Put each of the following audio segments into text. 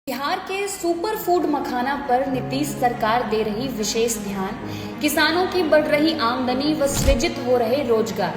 बिहार के super food मखाना पर नीतीश सरकार दे रही विशेष ध्यान, किसानों की बढ़ रही आमदनी व सृजित हो रहे रोजगार।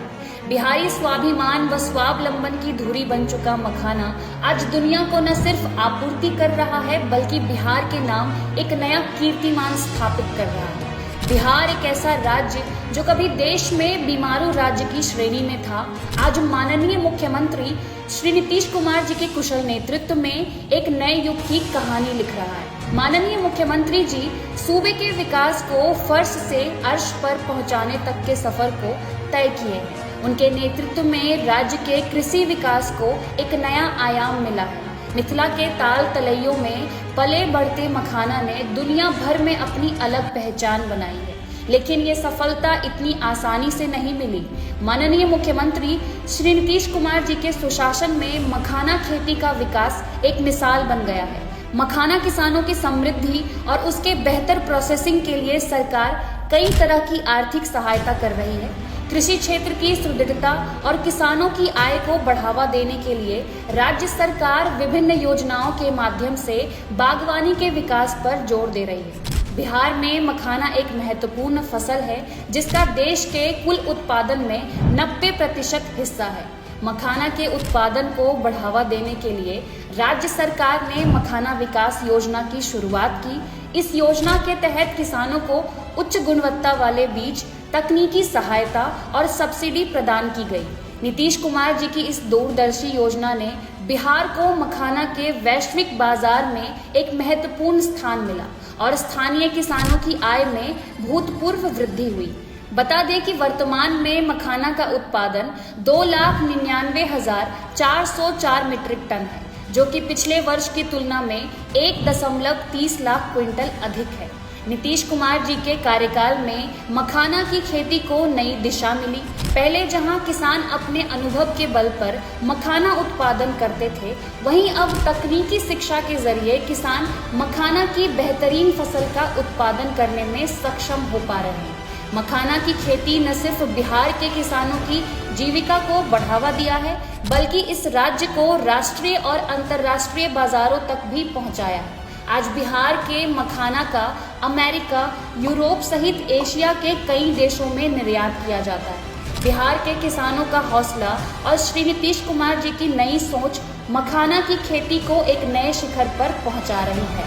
बिहारी स्वाभिमान व स्वावलंबन की धुरी बन चुका मखाना आज दुनिया को न सिर्फ आपूर्ति कर रहा है बल्कि बिहार के नाम एक नया कीर्तिमान स्थापित कर रहा है। बिहार एक ऐसा राज्य जो कभी देश में बीमारू राज्य की श्रेणी में था, आज माननीय मुख्यमंत्री श्री नीतीश कुमार जी के कुशल नेतृत्व में एक नए युग की कहानी लिख रहा है। माननीय मुख्यमंत्री जी सूबे के विकास को फर्श से अर्श पर पहुंचाने तक के सफर को तय किए हैं। उनके नेतृत्व में राज्य के कृषि विकास को एक नया आयाम मिला है। मिथिला के ताल तलैयों में पले बढ़ते मखाना ने दुनिया भर में अपनी अलग पहचान बनाई है, लेकिन ये सफलता इतनी आसानी से नहीं मिली। माननीय मुख्यमंत्री श्री नीतीश कुमार जी के सुशासन में मखाना खेती का विकास एक मिसाल बन गया है। मखाना किसानों की समृद्धि और उसके बेहतर प्रोसेसिंग के लिए सरकार कई तरह की आर्थिक सहायता कर रही है। कृषि क्षेत्र की सुदृढ़ता और किसानों की आय को बढ़ावा देने के लिए राज्य सरकार विभिन्न योजनाओं के माध्यम से बागवानी के विकास पर जोर दे रही है। बिहार में मखाना एक महत्वपूर्ण फसल है जिसका देश के कुल उत्पादन में 90% हिस्सा है। मखाना के उत्पादन को बढ़ावा देने के लिए राज्य सरकार ने मखाना विकास योजना की शुरुआत की। इस योजना के तहत किसानों को उच्च गुणवत्ता वाले बीज, तकनीकी सहायता और सब्सिडी प्रदान की गई। नीतीश कुमार जी की इस दूरदर्शी योजना ने बिहार को मखाना के वैश्विक बाजार में एक महत्वपूर्ण स्थान मिला और स्थानीय किसानों की आय में भूतपूर्व वृद्धि हुई। बता दें कि वर्तमान में मखाना का उत्पादन 2,99,404 मीट्रिक टन है, जो कि पिछले वर्ष की तुलना में 1.30 लाख क्विंटल अधिक है। नीतीश कुमार जी के कार्यकाल में मखाना की खेती को नई दिशा मिली। पहले जहां किसान अपने अनुभव के बल पर मखाना उत्पादन करते थे, वहीं अब तकनीकी शिक्षा के जरिए किसान मखाना की बेहतरीन फसल का उत्पादन करने में सक्षम हो पा रहे हैं। मखाना की खेती न सिर्फ बिहार के किसानों की जीविका को बढ़ावा दिया है, बल्कि इस राज्य को राष्ट्रीय और अंतर्राष्ट्रीय बाजारों तक भी पहुंचाया है। आज बिहार के मखाना का अमेरिका, यूरोप सहित एशिया के कई देशों में निर्यात किया जाता है। बिहार के किसानों का हौसला और श्री नीतीश कुमार जी की नई सोच मखाना की खेती को एक नए शिखर पर पहुंचा रही है।